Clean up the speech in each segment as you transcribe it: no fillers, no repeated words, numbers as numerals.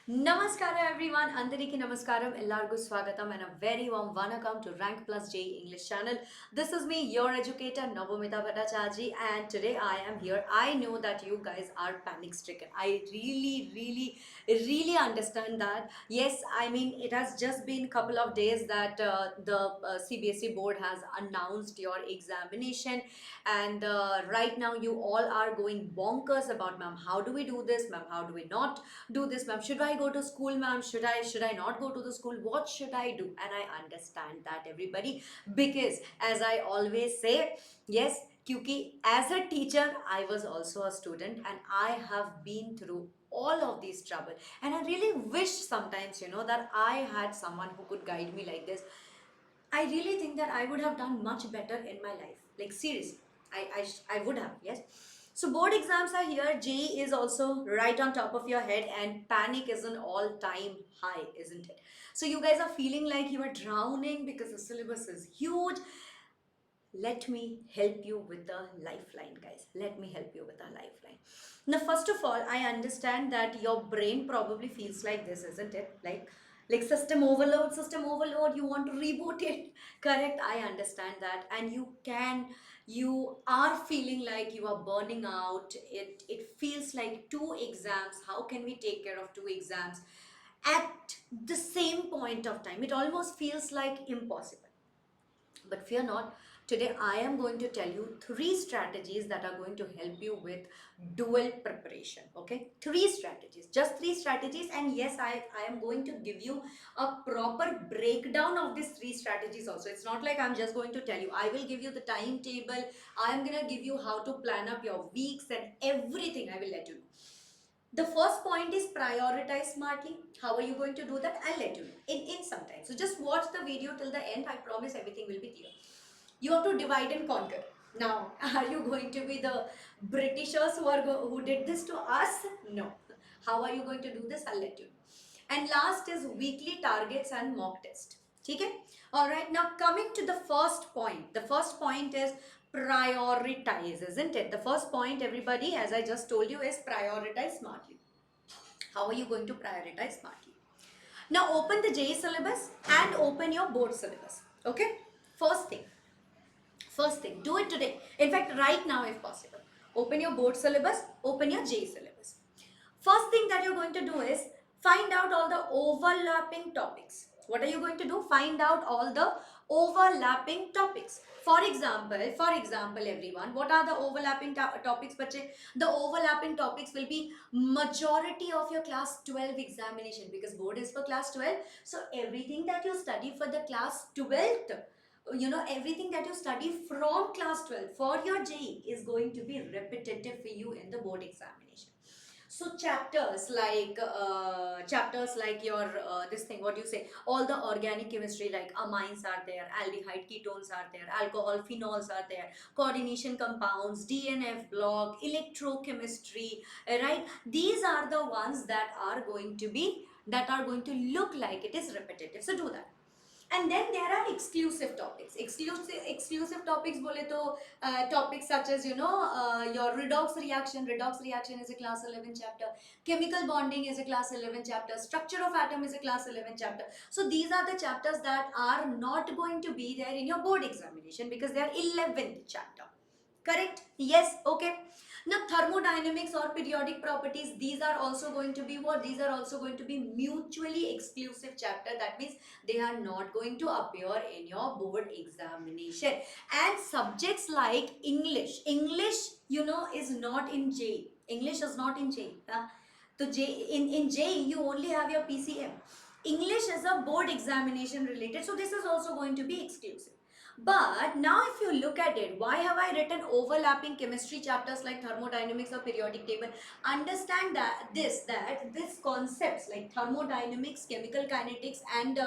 Namaskara everyone, Andariki Namaskaram, Ellargu Swagatam and a very warm Vanakkam to Rank Plus J English channel. This is me, your educator Navamita Bhattacharjee, and today I am here. I know that you guys are panic stricken. I really understand that. Yes, I mean it has just been a couple of days that the CBSE board has announced your examination, and right now you all are going bonkers about, ma'am, how do we do this, ma'am, how do we not do this, ma'am, should I go to school, ma'am, should I not go to the school, what should I do? And I understand that, everybody, because as I always say, yes, क्योंकि as a teacher I was also a student and I have been through all of these trouble, and I really wish sometimes, that I had someone who could guide me like this. I really think that I would have done much better in my life. Like seriously, I would have, yes. So board exams are here. JEE is also right on top of your head, and panic is an all-time high, isn't it? So you guys are feeling like you are drowning because the syllabus is huge. Let me help you with a lifeline, guys. Let me help you with a lifeline. Now, first of all, I understand that your brain probably feels like this, isn't it? Like system overload, you want to reboot it. Correct, I understand that. And you are feeling like you are burning out. It feels like two exams. How can we take care of two exams at the same point of time? It almost feels like impossible. But fear not, today I am going to tell you three strategies that are going to help you with dual preparation. Okay, three strategies, just three strategies. And yes, I am going to give you a proper breakdown of these three strategies also. It's not like I'm just going to tell you. I will give you the timetable, I'm going to give you how to plan up your weeks and everything. I will let you know. The first point is prioritize smartly. How are you going to do that? I'll let you know in some time. So just watch the video till the end. I promise everything will be clear. You have to divide and conquer. Now, are you going to be the Britishers who did this to us? No. How are you going to do this? I'll let you know. And last is weekly targets and mock test. Okay? Alright, now coming to the first point. The first point is prioritize, isn't it? The first point, everybody, as I just told you, is prioritize smartly. How are you going to prioritize smartly? Now open the JEE syllabus and open your board syllabus. Okay? First thing. First thing, do it today. In fact, right now if possible. Open your board syllabus, open your JEE syllabus. First thing that you're going to do is find out all the overlapping topics. What are you going to do? Find out all the overlapping topics. For example, everyone, what are the overlapping topics, bache? The overlapping topics will be majority of your class 12 examination, because board is for class 12. So everything that you study for the class 12th, everything that you study from class 12 for your JEE is going to be repetitive for you in the board examination. So chapters like your this thing, what do you say, all the organic chemistry, like amines are there, aldehyde ketones are there, alcohol phenols are there, coordination compounds, DNF block, electrochemistry, right? These are the ones that are going to look like it is repetitive. So do that. And then there are exclusive topics bole to topics such as your redox reaction is a class 11 chapter, chemical bonding is a class 11 chapter, structure of atom is a class 11 chapter. So these are the chapters that are not going to be there in your board examination because they are 11th chapter. Correct? Yes. Okay. Now thermodynamics or periodic properties, these are also going to be what? These are also going to be mutually exclusive chapter. That means they are not going to appear in your board examination. And subjects like English, is not in JEE. English is not in JEE. So in JEE you only have your PCM. English is a board examination related, so this is also going to be exclusive. But now if you look at it, why have I written overlapping chemistry chapters like thermodynamics or periodic table? Understand that this concepts like thermodynamics, chemical kinetics, and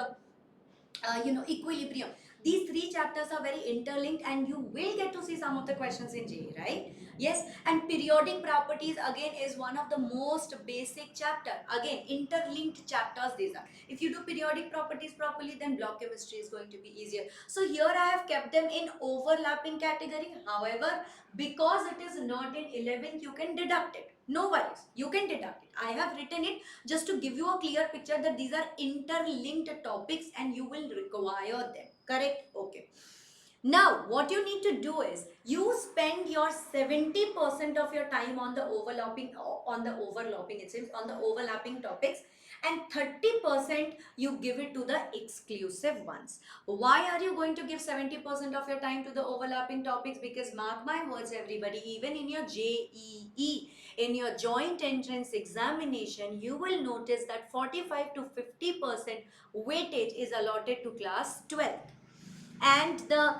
equilibrium, these three chapters are very interlinked, and you will get to see some of the questions in JEE, right? Yes. And periodic properties again is one of the most basic chapter. Again, interlinked chapters these are. If you do periodic properties properly, then block chemistry is going to be easier. So here I have kept them in overlapping category. However, because it is not in 11th, you can deduct it. No worries, you can deduct it. I have written it just to give you a clear picture that these are interlinked topics and you will require them. Correct? Okay. Now, what you need to do is you spend your 70% of your time on the overlapping, it seems, on the overlapping topics, and 30% you give it to the exclusive ones. Why are you going to give 70% of your time to the overlapping topics? Because mark my words, everybody, even in your JEE, in your joint entrance examination, you will notice that 45 to 50% weightage is allotted to class 12, and the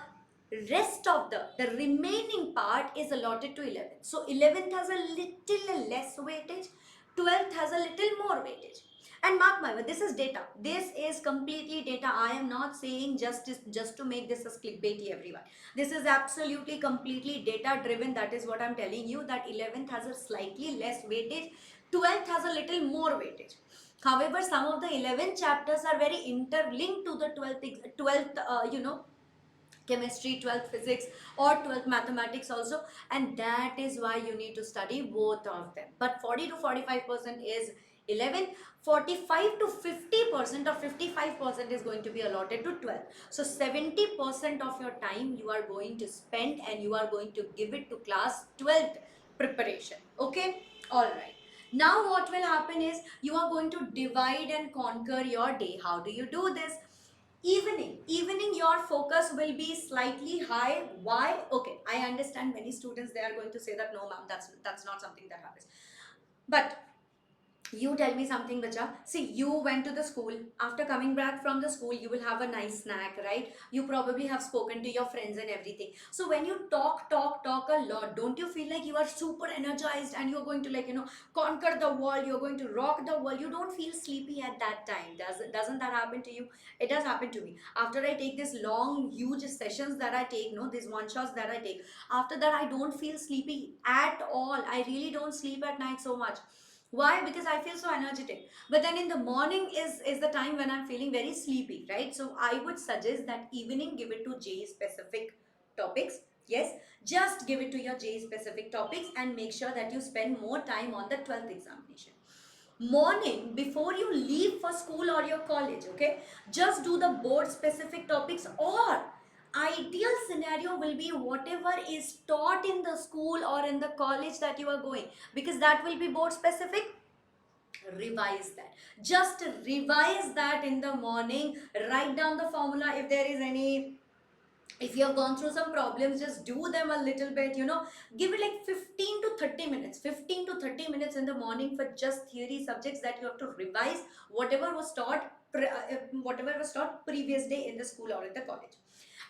rest of the remaining part is allotted to 11th. So 11th has a little less weightage, 12th has a little more weightage. And mark my word, this is data. This is completely data. I am not saying just to make this as clickbaity, everyone. This is absolutely completely data driven. That is what I'm telling you, that 11th has a slightly less weightage, 12th has a little more weightage. However, some of the 11 chapters are very interlinked to the 12th chemistry, 12th physics, or 12th mathematics also, and that is why you need to study both of them. But 40 to 45% is 11, 45 to 50% or 55% is going to be allotted to 12. So 70% of your time you are going to spend and you are going to give it to class 12th preparation. Okay, all right. Now what will happen is you are going to divide and conquer your day. How do you do this? Evening your focus will be slightly high. Why? Okay, I understand many students, they are going to say that no ma'am, that's not something that happens. But you tell me something, Bacha. See, you went to the school. After coming back from the school, you will have a nice snack, right? You probably have spoken to your friends and everything. So when you talk a lot, don't you feel like you are super energized and you're going to, like, conquer the world, you're going to rock the world? You don't feel sleepy at that time. Doesn't that happen to you? It does happen to me. After I take these long, huge sessions that I take, these one shots that I take, after that I don't feel sleepy at all. I really don't sleep at night so much. Why? Because I feel so energetic. But then in the morning is the time when I'm feeling very sleepy, right? So I would suggest that evening give it to J specific topics. Yes, just give it to your J specific topics and make sure that you spend more time on the 12th examination. Morning, before you leave for school or your college, okay, just do the board specific topics, or ideal scenario will be whatever is taught in the school or in the college that you are going, because that will be board specific. Revise that, just revise that in the morning. Write down the formula. If there is any, if you have gone through some problems, just do them a little bit, give it like 15 to 30 minutes, 15 to 30 minutes in the morning for just theory subjects that you have to revise whatever was taught whatever was taught previous day in the school or in the college.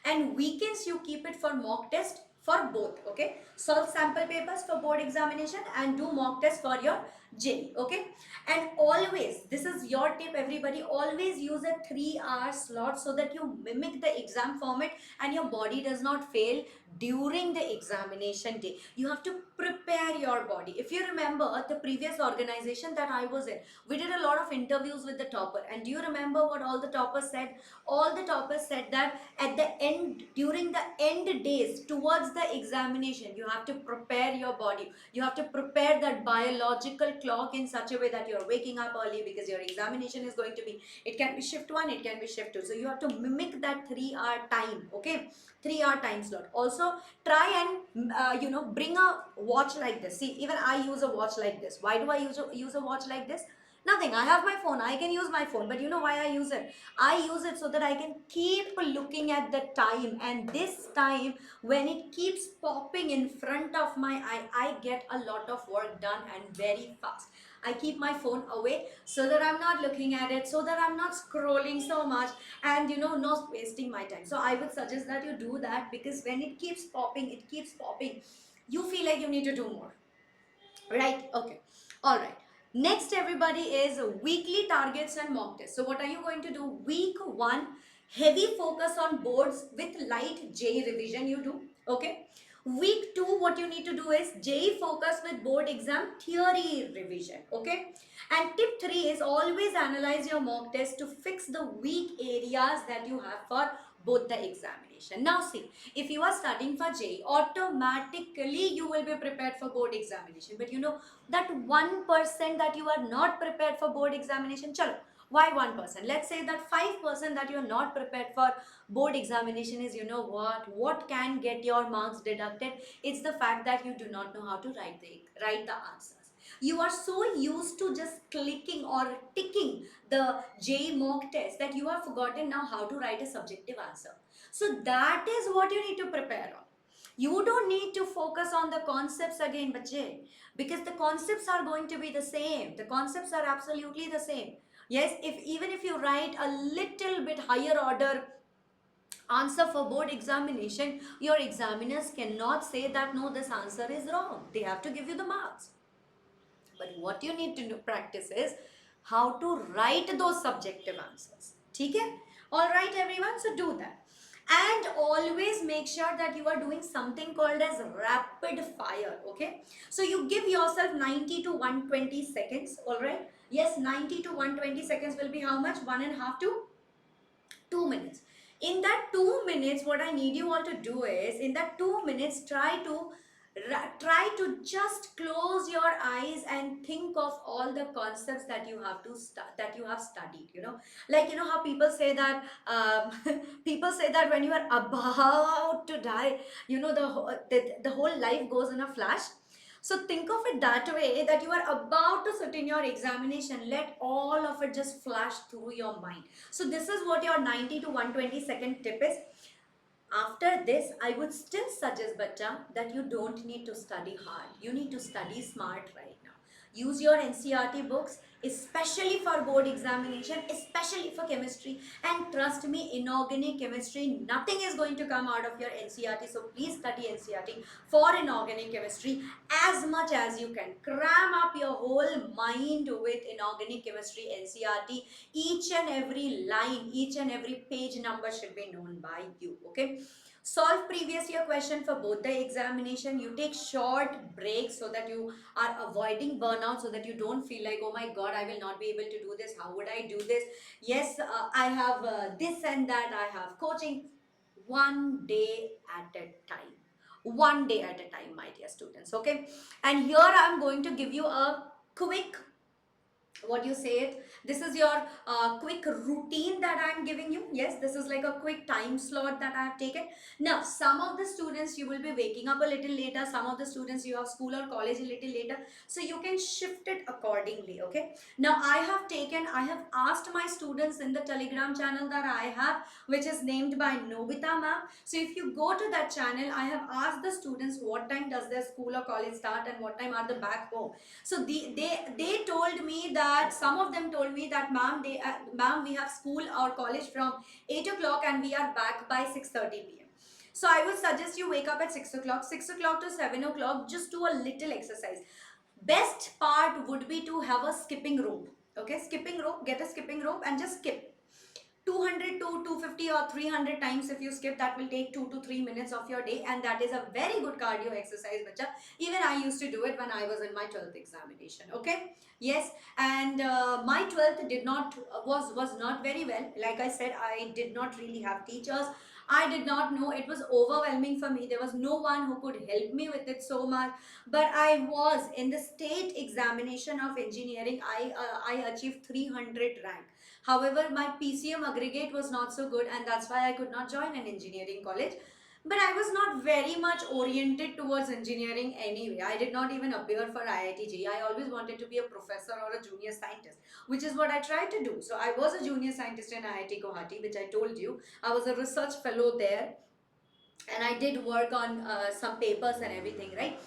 And weekends you keep it for mock test for both. Okay, solve sample papers for board examination and do mock test for your JEE. Okay, and always, this is your tip, everybody, always use a 3-hour slot so that you mimic the exam format and your body does not fail during the examination day. You have to prepare your body. If you remember the previous organization that I was in, we did a lot of interviews with the topper, and do you remember what all the toppers said? All the toppers said that at the end, during the end days towards the examination, you have to prepare your body. You have to prepare that biological clock in such a way that you're waking up early, because your examination is going to be, it can be shift 1, it can be shift 2, so you have to mimic that 3-hour time. Okay, 3-hour time slot. Also try and bring a watch like this. See, even I use a watch like this. Why do I use a watch like this? Nothing. I have my phone. I can use my phone. But you know why I use it? I use it so that I can keep looking at the time. And this time, when it keeps popping in front of my eye, I get a lot of work done and very fast. I keep my phone away so that I'm not looking at it, so that I'm not scrolling so much and not wasting my time. So I would suggest that you do that, because when it keeps popping, you feel like you need to do more. Right? Okay. All right. Next, everybody, is weekly targets and mock tests. So what are you going to do? Week 1, heavy focus on boards with light JEE revision you do. Okay. Week 2, what you need to do is JEE focus with board exam theory revision. Okay. And tip 3 is always analyze your mock test to fix the weak areas that you have for both the examination. Now see, if you are studying for JEE, automatically you will be prepared for board examination. But you know that 1% that you are not prepared for board examination, chalo, why 1%? Let's say that 5% that you're not prepared for board examination is, you know what can get your marks deducted? It's the fact that you do not know how to write the answers. You are so used to just clicking or ticking the JEE mock test that you have forgotten now how to write a subjective answer. So that is what you need to prepare on. You don't need to focus on the concepts again, bache, because the concepts are going to be the same. The concepts are absolutely the same. Yes, if even if you write a little bit higher order answer for board examination, your examiners cannot say that no, this answer is wrong. They have to give you the marks. But what you need to practice is how to write those subjective answers. Okay? All right, everyone. So do that. And always make sure that you are doing something called as rapid fire. Okay? So you give yourself 90 to 120 seconds. All right? Yes, 90 to 120 seconds will be how much? 1.5 to 2 minutes. In that 2 minutes, what I need you all to do is, in that 2 minutes, try to just close your eyes and think of all the concepts that you have to that you have studied. Like, how people say that people say that when you are about to die, the whole life goes in a flash. So think of it that way, that you are about to sit in your examination. Let all of it just flash through your mind. So this is what your 90 to 120-second tip is. After this, I would still suggest, Bacha, that you don't need to study hard. You need to study smart right now. Use your NCERT books, especially for board examination, especially for chemistry. And trust me, inorganic chemistry, nothing is going to come out of your NCERT. So please study NCERT for inorganic chemistry as much as you can. Cram up your whole mind with inorganic chemistry NCERT. Each and every line, each and every page number should be known by you. Okay? Solve previous year question for both the examination. You take short breaks so that you are avoiding burnout, so that you don't feel like, oh my god, I will not be able to do this. How would I do this? Yes, I have this and that. I have coaching. One day at a time. One day at a time, my dear students. Okay. And here I'm going to give you a quick, what you say it, this is your quick routine that I'm giving you. Yes, this is like a quick time slot that I have taken. Now some of the students, you will be waking up a little later. Some of the students, you have school or college a little later, so you can shift it accordingly. Okay, now I have asked my students in the Telegram channel that I have, which is named by Nobita ma'am. So if you go to that channel, I have asked the students what time does their school or college start and what time are they back home. So they told me that, some of them told me that, ma'am, we have school or college from 8 o'clock and we are back by 6:30 p.m. So I would suggest you wake up at 6 o'clock, 6 o'clock to 7 o'clock, just do a little exercise. Best part would be to have a skipping rope. Okay, skipping rope, get a skipping rope and just skip. 200 to 250 or 300 times if you skip, that will take 2 to 3 minutes of your day, and that is a very good cardio exercise, bacha. Even I used to do it when I was in my 12th examination. Okay, yes. And my 12th did not was not very well. Like I said, I did not really have teachers. I did not know, it was overwhelming for me. There was no one who could help me with it so much. But I was in the state examination of engineering. I achieved 300 rank. However, my PCM aggregate was not so good, and that's why I could not join an engineering college. But I was not very much oriented towards engineering anyway. I did not even appear for IIT. I always wanted to be a professor or a junior scientist, which is what I tried to do. So I was a junior scientist in IIT Guwahati, which I told you. I was a research fellow there, and I did work on some papers and everything, right?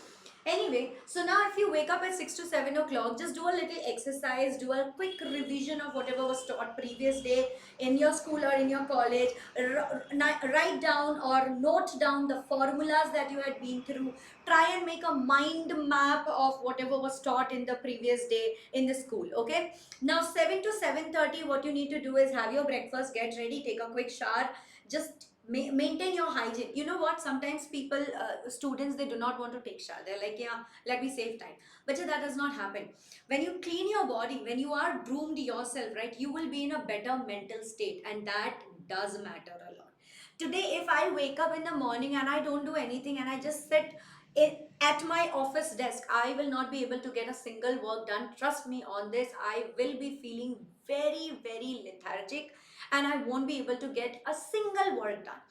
Anyway, so now if you wake up at 6 to 7 o'clock, just do a little exercise, do a quick revision of whatever was taught previous day in your school or in your college. Write down or note down the formulas that you had been through. Try and make a mind map of whatever was taught in the previous day in the school. Okay, now 7 to 7:30, what you need to do is have your breakfast, get ready, take a quick shower, just maintain your hygiene. You know what, sometimes people, students, they do not want to take shower. They're like, yeah, let me save time. But that does not happen. When you clean your body, when you are groomed yourself, right, you will be in a better mental state, and that does matter a lot. Today if I wake up in the morning and I don't do anything and I just sit at my office desk, I will not be able to get a single work done. Trust me on this, I will be feeling very lethargic and I won't be able to get a single work done.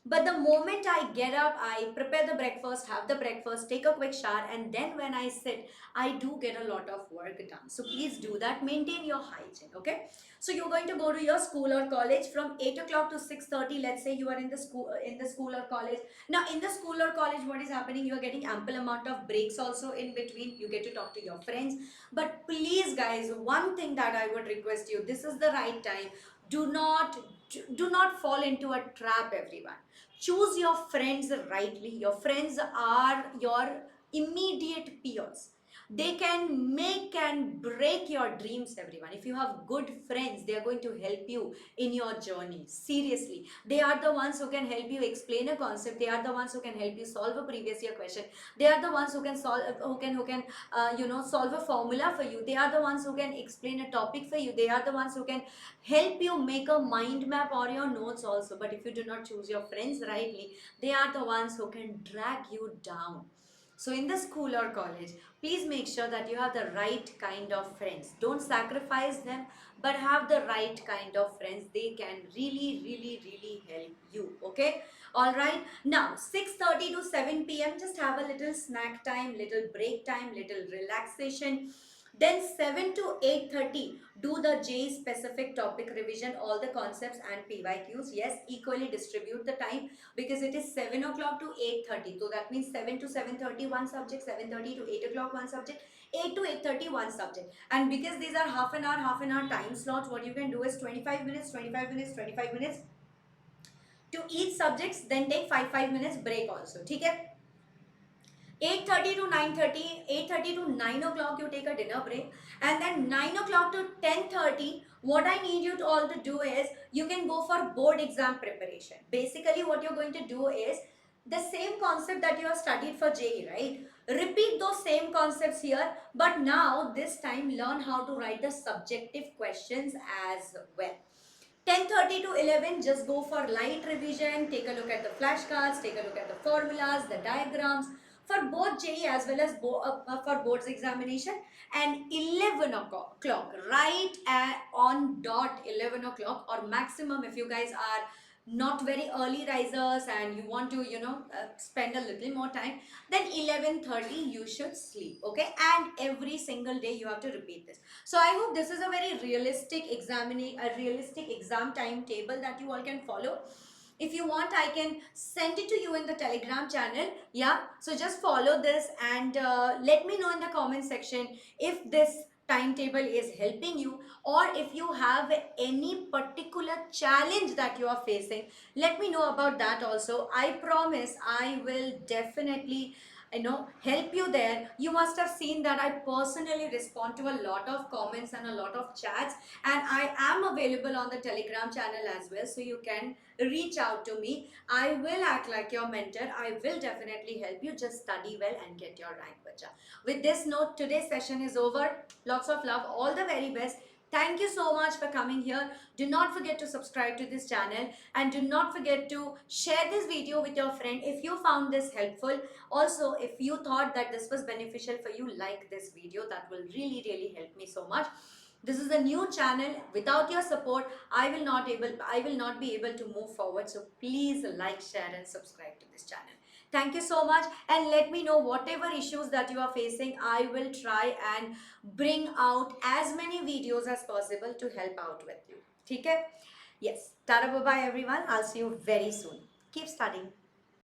But the moment I get up, I prepare the breakfast, have the breakfast, take a quick shower, and then when I sit, I do get a lot of work done. So please do that. Maintain your hygiene, okay? So you're going to go to your school or college from 8 o'clock to 6:30. Let's say you are in the school or college. Now in the school or college, what is happening? You are getting ample amount of breaks also in between. You get to talk to your friends. But please, guys, one thing that I would request you: this is the right time. Do not fall into a trap, everyone. Choose your friends rightly. Your friends are your immediate peers. They can make and break your dreams, everyone. If you have good friends, they are going to help you in your journey. Seriously, they are the ones who can help you explain a concept. They are the ones who can help you solve a previous year question. They are the ones who can solve, solve a formula for you. They are the ones who can explain a topic for you. They are the ones who can help you make a mind map or your notes also. But if you do not choose your friends rightly, they are the ones who can drag you down. So in the school or college, please make sure that you have the right kind of friends. Don't sacrifice them, but have the right kind of friends. They can really help you. Okay? All right. Now 6:30 to 7 p.m. just have a little snack time, little break time, little relaxation. Then 7 to 8:30, do the J specific topic revision, all the concepts and PYQs. Yes, equally distribute the time because it is 7 o'clock to 8:30. So that means 7 to 7:30 one subject, 7:30 to 8 o'clock one subject, 8 to 8:30 one subject. And because these are half an hour time slots, what you can do is 25 minutes, 25 minutes, 25 minutes to each subjects, then take 5 minutes break also. Okay? 8:30 to 9:30, 8:30 to 9 o'clock you take a dinner break, and then 9 o'clock to 10:30, what I need you to all to do is you can go for board exam preparation. Basically what you're going to do is the same concept that you have studied for JE, right? Repeat those same concepts here, but now this time learn how to write the subjective questions as well. 10:30 to 11, just go for light revision, take a look at the flashcards, take a look at the formulas, the diagrams for both JE as well as for boards examination. And 11 o'clock, right on dot 11 o'clock, or maximum if you guys are not very early risers and you want to spend a little more time, then 11:30 you should sleep. Okay, and every single day you have to repeat this. So I hope this is a very realistic exam timetable that you all can follow. If you want, I can send it to you in the Telegram channel. Yeah, so just follow this and let me know in the comment section if this timetable is helping you, or if you have any particular challenge that you are facing, let me know about that also. I promise I will definitely help you there. You must have seen that I personally respond to a lot of comments and a lot of chats, and I am available on the Telegram channel as well, so you can reach out to me. I will act like your mentor. I will definitely help you. Just study well and get your rank, bacha. With this note, today's session is over. Lots of love, all the very best. Thank you so much for coming here. Do not forget to subscribe to this channel, and do not forget to share this video with your friend if you found this helpful. Also, if you thought that this was beneficial for you, like this video. That will really help me so much. This is a new channel. Without your support, I will not be able to move forward. So please like, share and subscribe to this channel. Thank you so much, and let me know whatever issues that you are facing. I will try and bring out as many videos as possible to help out with you. Okay? Yes. Tara, bye bye everyone. I'll see you very soon. Keep studying.